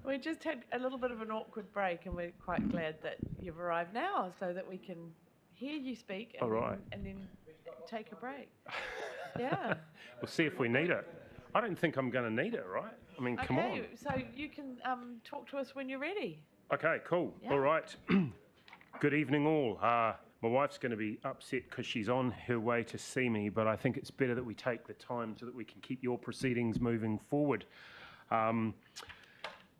We just had a little bit of an awkward break, and we're quite glad that you've arrived now so that we can hear you speak and, All right. and then take a break. Yeah. We'll see if we need it. I don't think I'm going to need it, right? I mean, come on. Okay, so you can talk to us when you're ready. Okay, cool. Yeah. All right. Good evening, all. My wife's going to be upset because she's on her way to see me, but I think it's better that we take the time so that we can keep your proceedings moving forward.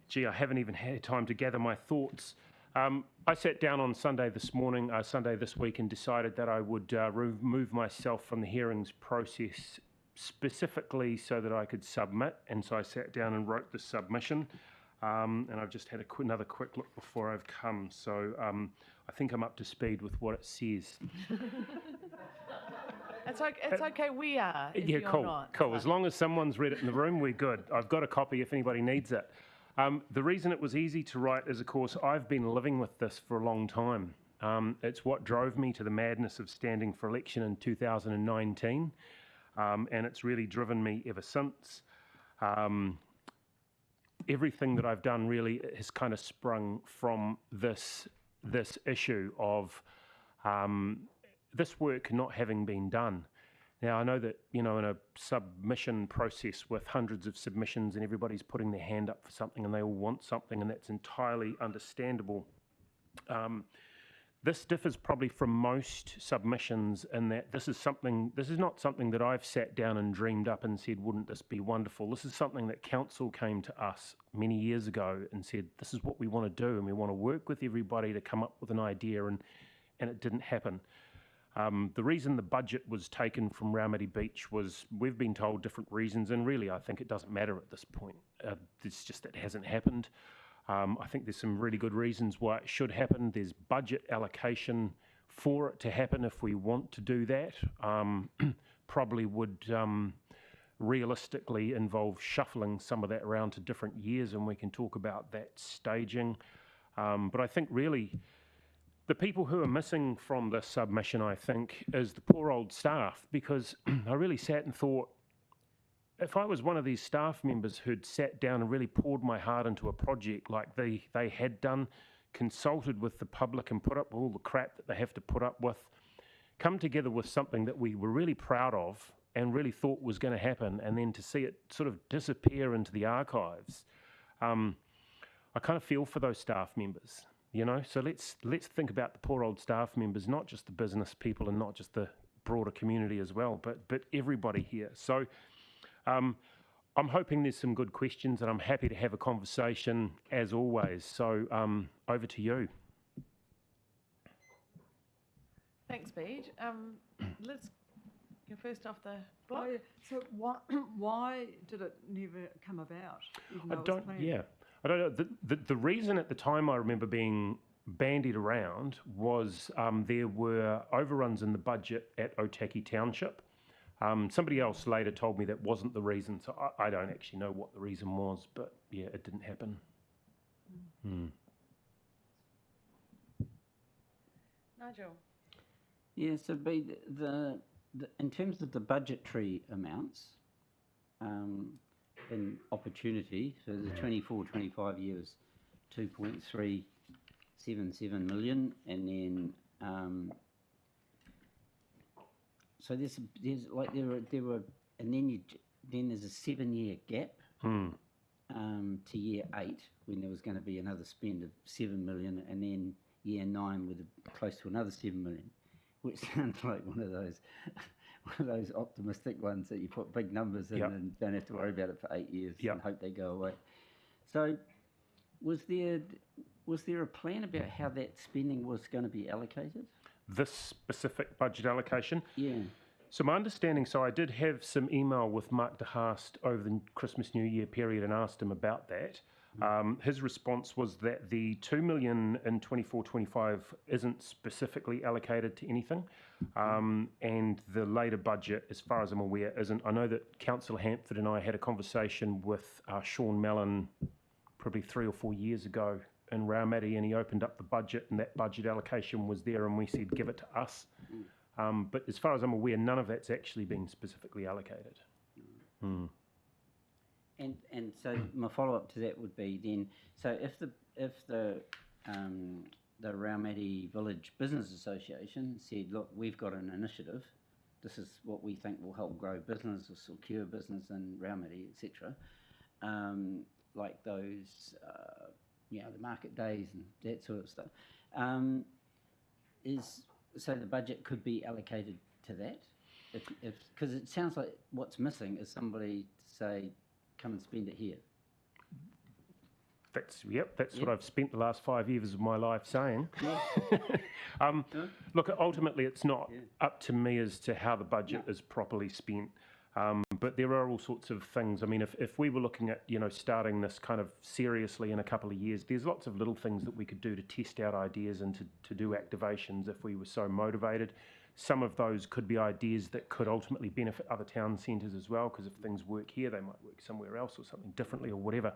Gee, I haven't even had time to gather my thoughts. I sat down on Sunday this week, and decided that I would remove myself from the hearings process specifically so that I could submit. And so I sat down and wrote the submission. And I've just had another quick look before I've come. So I think I'm up to speed with what it says. It's okay, we are. If Yeah, you're cool, not, cool. so. As long as someone's read it in the room, we're good. I've got a copy if anybody needs it. The reason it was easy to write is, of course, I've been living with this for a long time. It's what drove me to the madness of standing for election in 2019, and it's really driven me ever since. Everything that I've done really has kind of sprung from this issue of this work not having been done. Now, I know that, in a submission process with hundreds of submissions and everybody's putting their hand up for something and they all want something, and that's entirely understandable. This differs probably from most submissions in that this is not something that I've sat down and dreamed up and said, wouldn't this be wonderful? This is something that council came to us many years ago and said, this is what we want to do, and we want to work with everybody to come up with an idea, and it didn't happen. The reason the budget was taken from Raumati Beach was, we've been told different reasons, and really I think it doesn't matter at this point. It's just it hasn't happened. I think there's some really good reasons why it should happen. There's budget allocation for it to happen if we want to do that. Probably would realistically involve shuffling some of that around to different years, and we can talk about that staging. But I think really the people who are missing from this submission, I think, is the poor old staff, because I really sat and thought, if I was one of these staff members who'd sat down and really poured my heart into a project like they had done, consulted with the public and put up with all the crap that they have to put up with, come together with something that we were really proud of and really thought was going to happen, and then to see it sort of disappear into the archives, I kind of feel for those staff members. So let's think about the poor old staff members, not just the business people and not just the broader community as well, but everybody here. So I'm hoping there's some good questions, and I'm happy to have a conversation as always. So over to you. Thanks, Beej. Let's go first off the block. Oh, yeah. So why did it never come about? Even though it was planned? Yeah. I don't know. The reason at the time I remember being bandied around was there were overruns in the budget at Otaki Township. Somebody else later told me that wasn't the reason, so I don't actually know what the reason was, but yeah, it didn't happen. Nigel. Yeah, so the in terms of the budgetary amounts, and opportunity, so the 24-25 years, 2.377 million, and then so there's like there were, and then there's a 7-year gap to year 8 when there was going to be another spend of 7 million, and then year 9 with close to another 7 million, which sounds like one of those optimistic ones that you put big numbers in and don't have to worry about it for 8 years and hope they go away. So was there a plan about how that spending was going to be allocated? This specific budget allocation? Yeah. So my understanding, I did have some email with Mark de Haast over the Christmas New Year period and asked him about that. His response was that the 2 million in 24-25 isn't specifically allocated to anything, and the later budget, as far as I'm aware, isn't. I know that Councillor Hampford and I had a conversation with Sean Mellon probably 3 or 4 years ago in Raumati, and he opened up the budget, and that budget allocation was there, and we said give it to us. But as far as I'm aware, none of that's actually been specifically allocated. And so my follow-up to that would be then, so if the Raumati Village Business Association said, look, we've got an initiative, this is what we think will help grow business or secure business in Raumati, etc., like those, the market days and that sort of stuff, so the budget could be allocated to that? Because it sounds like what's missing is somebody to say, come and spend it here. That's what I've spent the last 5 years of my life saying. Look, ultimately, it's not up to me as to how the budget is properly spent. But there are all sorts of things. I mean, if we were looking at, starting this kind of seriously in a couple of years, there's lots of little things that we could do to test out ideas and to do activations if we were so motivated. Some of those could be ideas that could ultimately benefit other town centres as well, because if things work here, they might work somewhere else or something differently or whatever.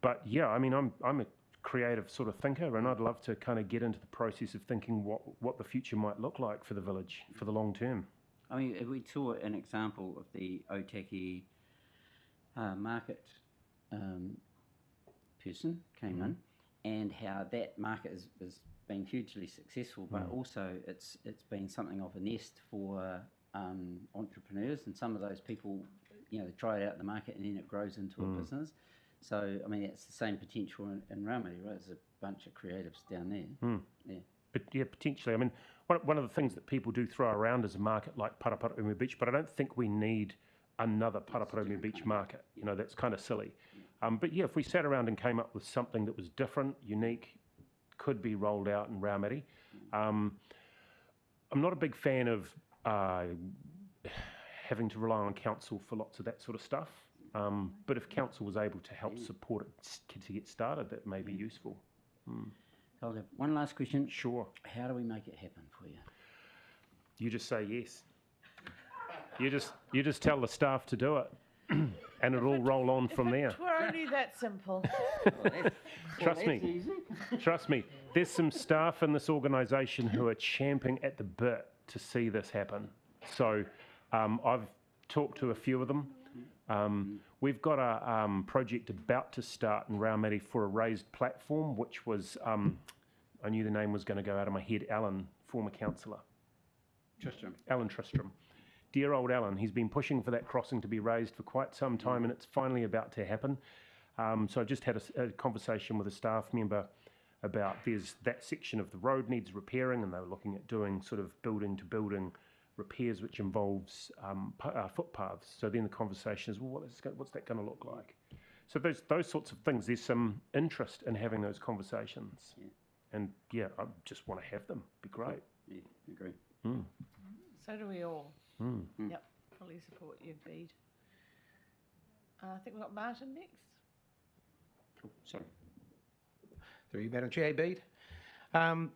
But yeah, I mean, I'm a creative sort of thinker, and I'd love to kind of get into the process of thinking what the future might look like for the village for the long term. I mean, if we saw an example of the Otaki market person came in, and how that market has been hugely successful, but also it's been something of a nest for entrepreneurs, and some of those people, they try it out in the market and then it grows into a business. So, I mean, it's the same potential in Raumati, right? There's a bunch of creatives down there. Yeah. But yeah, potentially. I mean, one of the things that people do throw around is a market like Paraparaumu Beach, but I don't think we need another Paraparaumu Beach market. That's kind of silly. But yeah, if we sat around and came up with something that was different, unique, could be rolled out in Raumati. I'm not a big fan of having to rely on council for lots of that sort of stuff. But if council was able to help support it to get started, that may be useful. So I'll have one last question. Sure. How do we make it happen for you? You just say yes. You just tell the staff to do it, and it'll all roll on from there. If it were only that simple. Trust me. There's some staff in this organisation who are champing at the bit to see this happen. So I've talked to a few of them. We've got a project about to start in Raumati for a raised platform, which was, I knew the name was going to go out of my head, Alan, former councillor. Alan Tristram. Dear old Alan, he's been pushing for that crossing to be raised for quite some time, and it's finally about to happen. So I just had a conversation with a staff member about there's that section of the road needs repairing, and they were looking at doing sort of building to building repairs, which involves footpaths. So then the conversation is, well, what's that going to look like? So those sorts of things. There's some interest in having those conversations, and yeah, I just want to have them. Be great. Yeah, agree. So do we all. Yep, fully support you, Bede. I think we've got Martin next. Cool. Sorry. Through you, Madam Chair, Bede. I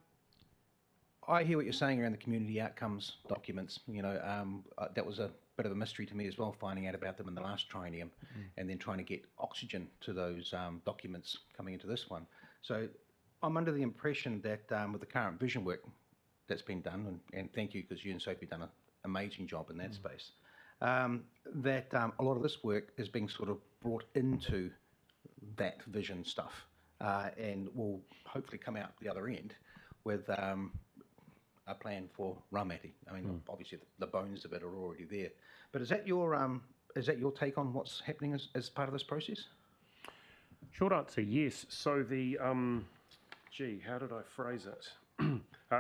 hear what you're saying around the community outcomes documents. That was a bit of a mystery to me as well, finding out about them in the last triennium, and then trying to get oxygen to those documents coming into this one. So I'm under the impression that with the current vision work that's been done, and thank you, because you and Sophie done an amazing job in that space, that a lot of this work is being sort of brought into that vision stuff, and will hopefully come out the other end with a plan for Raumati. I mean, obviously the bones of it are already there. But is that your take on what's happening as part of this process? Short answer, yes. So the how did I phrase it?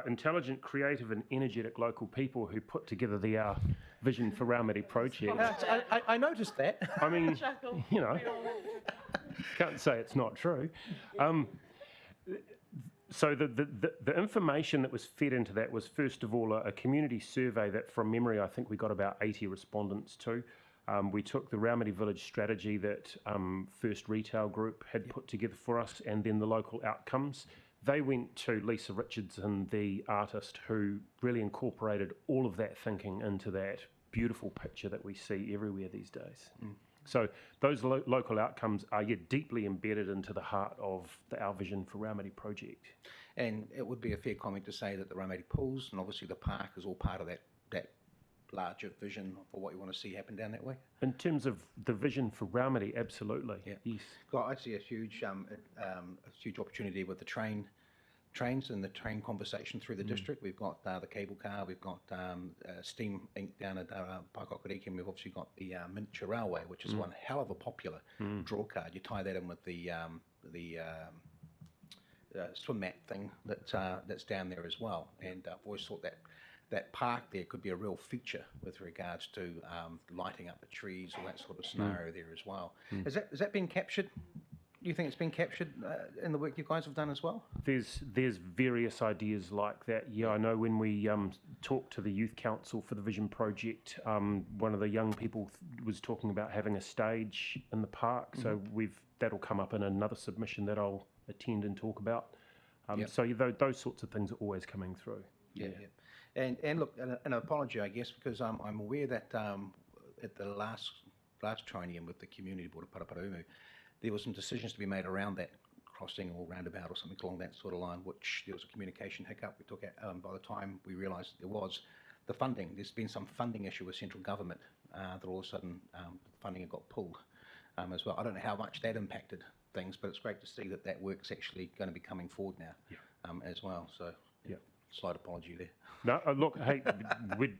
Intelligent, creative, and energetic local people who put together the vision for Raumati project. I noticed that. I mean, can't say it's not true. So the information that was fed into that was, first of all, a community survey that, from memory, I think we got about 80 respondents to. We took the Raumati Village strategy that First Retail Group had put together for us, and then the local outcomes. They went to Lisa Richardson, the artist, who really incorporated all of that thinking into that beautiful picture that we see everywhere these days. So those local outcomes are deeply embedded into the heart of our vision for Raumati project. And it would be a fair comment to say that the Raumati pools and obviously the park is all part of that larger vision for what you want to see happen down that way. In terms of the vision for Raumati, absolutely. Yeah. Yes. God, I see a huge opportunity with the trains and the train conversation through the district. We've got the cable car, we've got Steam Inc. down at Paikokariki, and we've obviously got the miniature railway, which is one hell of a popular draw card. You tie that in with the swim mat thing that's down there as well. And I've always thought that park there could be a real feature with regards to lighting up the trees, all that sort of scenario there as well. Has that been captured? Do you think it's been captured in the work you guys have done as well? There's various ideas like that. Yeah, I know when we talked to the Youth Council for the Vision Project, one of the young people was talking about having a stage in the park. So that'll come up in another submission that I'll attend and talk about. So those sorts of things are always coming through. Yeah. And look, an apology, I guess, because I'm aware that at the last training with the Community Board of Paraparaumu, there were some decisions to be made around that crossing or roundabout or something along that sort of line, which there was a communication hiccup. We took out by the time we realised there was the funding. There's been some funding issue with central government that all of a sudden funding had got pulled as well. I don't know how much that impacted things, but it's great to see that work's actually going to be coming forward now as well. So slight apology there. No, look, hey,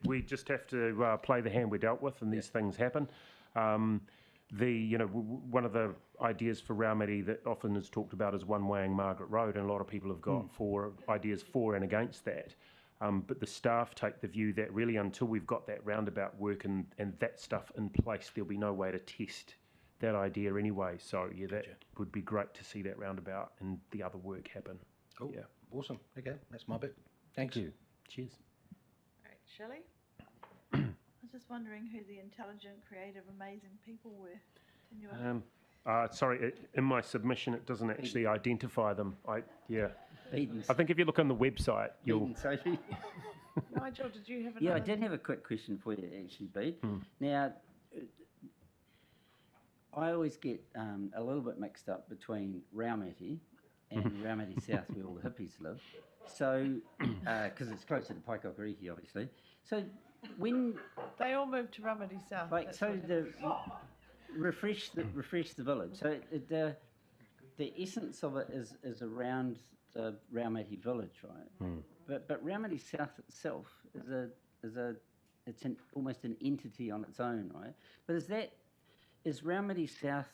we just have to play the hand we're dealt with, and these things happen. One of the ideas for Raumati that often is talked about is one-waying Margaret Road, and a lot of people have got ideas for and against that. But the staff take the view that really until we've got that roundabout work and that stuff in place, there'll be no way to test that idea anyway. So that would be great to see that roundabout and the other work happen. Cool. Yeah. Awesome. Okay, that's my bit. Thanks. Thank you. Cheers. Right, Shelley? I was just wondering who the intelligent, creative, amazing people were in your... Sorry, in my submission it doesn't actually identify them. I Eden, think if you look on the website, you'll... Eden, Sophie. Nigel, did you have another? Yeah, I did have a quick question for you, actually, Bede. Now, I always get a little bit mixed up between Raumati and Raumati South, where all the hippies live. So, because it's closer to Paikokariki, obviously. So, when They all moved to Raumati South. like that's so what- the refresh the village. So the essence of it is around the Raumati village, right? But Raumati South itself it's almost an entity on its own, right? But is Raumati South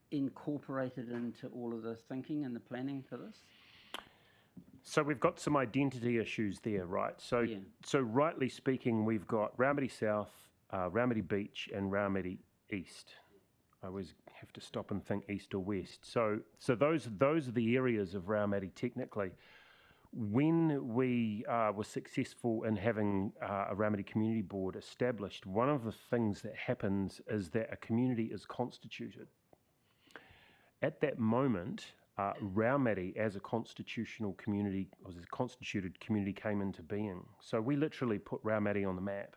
incorporated into all of the thinking and the planning for this? So we've got some identity issues there, right? So, so rightly speaking, we've got Raumati South, Raumati Beach, and Raumati East. I always have to stop and think east or west. So those are the areas of Raumati technically. When we were successful in having a Raumati Community Board established, one of the things that happens is that a community is constituted. At that moment, Raumati as a constitutional community, or as a constituted community, came into being. So we literally put Raumati on the map.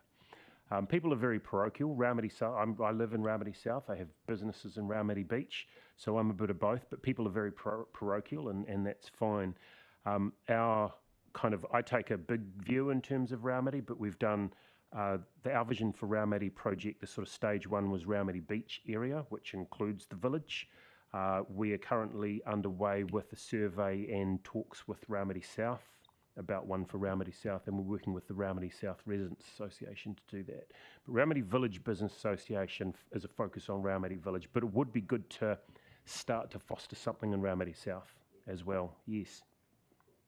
People are very parochial. Raumati South, I live in Raumati South. I have businesses in Raumati Beach, so I'm a bit of both. But people are very parochial, and that's fine. I take a big view in terms of Raumati, but we've done our vision for Raumati project. The sort of stage one was Raumati Beach area, which includes the village. We are currently underway with a survey and talks with Raumati South about one for Raumati South, and we're working with the Raumati South Residents Association to do that. But Raumati Village Business Association is a focus on Raumati Village, but it would be good to start to foster something in Raumati South as well. Yes,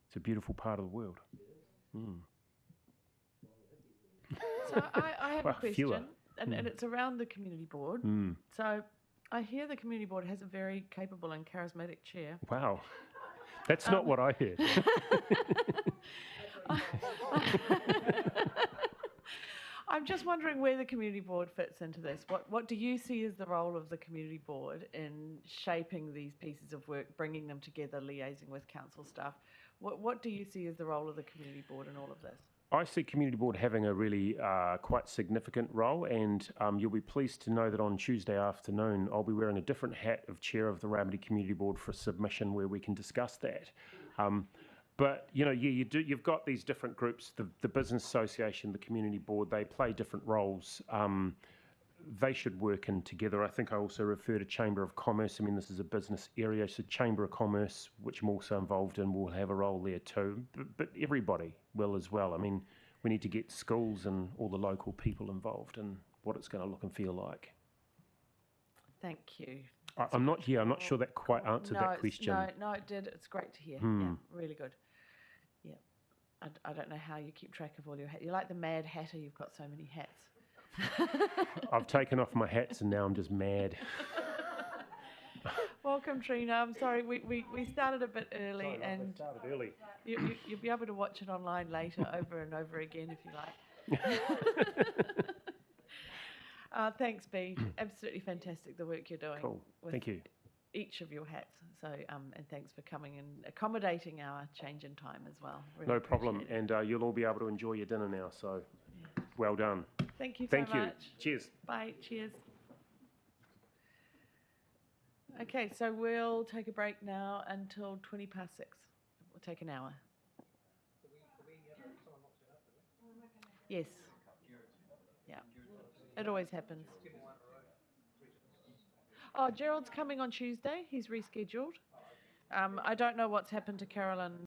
it's a beautiful part of the world. So I have Well, a question, fewer. and it's around the community board. So I hear the community board has a very capable and charismatic chair. Wow, that's not what I heard. I'm just wondering where the community board fits into this. What do you see as the role of the community board in shaping these pieces of work, bringing them together, liaising with council staff? What do you see as the role of the community board in all of this? I see community board having a really quite significant role, and you'll be pleased to know that on Tuesday afternoon I'll be wearing a different hat of chair of the Raumati Community Board for a submission where we can discuss that. But you've got these different groups, the business association, the community board. They play different roles. They should work in together. I think I also refer to Chamber of Commerce. I mean, this is a business area, so Chamber of Commerce, which I'm also involved in, will have a role there too. But everybody will as well. I mean, we need to get schools and all the local people involved in what it's going to look and feel like. Thank you. I'm not sure that quite answered that question. No, it did. It's great to hear. Yeah, really good. Yeah. I don't know how you keep track of all your hats. You're like the Mad Hatter. You've got so many hats. I've taken off my hats and now I'm just mad. Welcome, Trina. I'm sorry, we started a bit early, and started early. you'll be able to watch it online later over and over again if you like. Thanks, B. Absolutely fantastic, the work you're doing. Cool. With Thank you. each of your hats. So, and thanks for coming and accommodating our change in time as well. Really No problem. appreciate it. And you'll all be able to enjoy your dinner now. So well done. Thank you so Thank you. much. Cheers. Bye. Cheers. Okay, so we'll take a break now until 6:20. We'll take an hour. Yes. Yeah. It always happens. Oh, Gerald's coming on Tuesday. He's rescheduled. I don't know what's happened to Carolyn.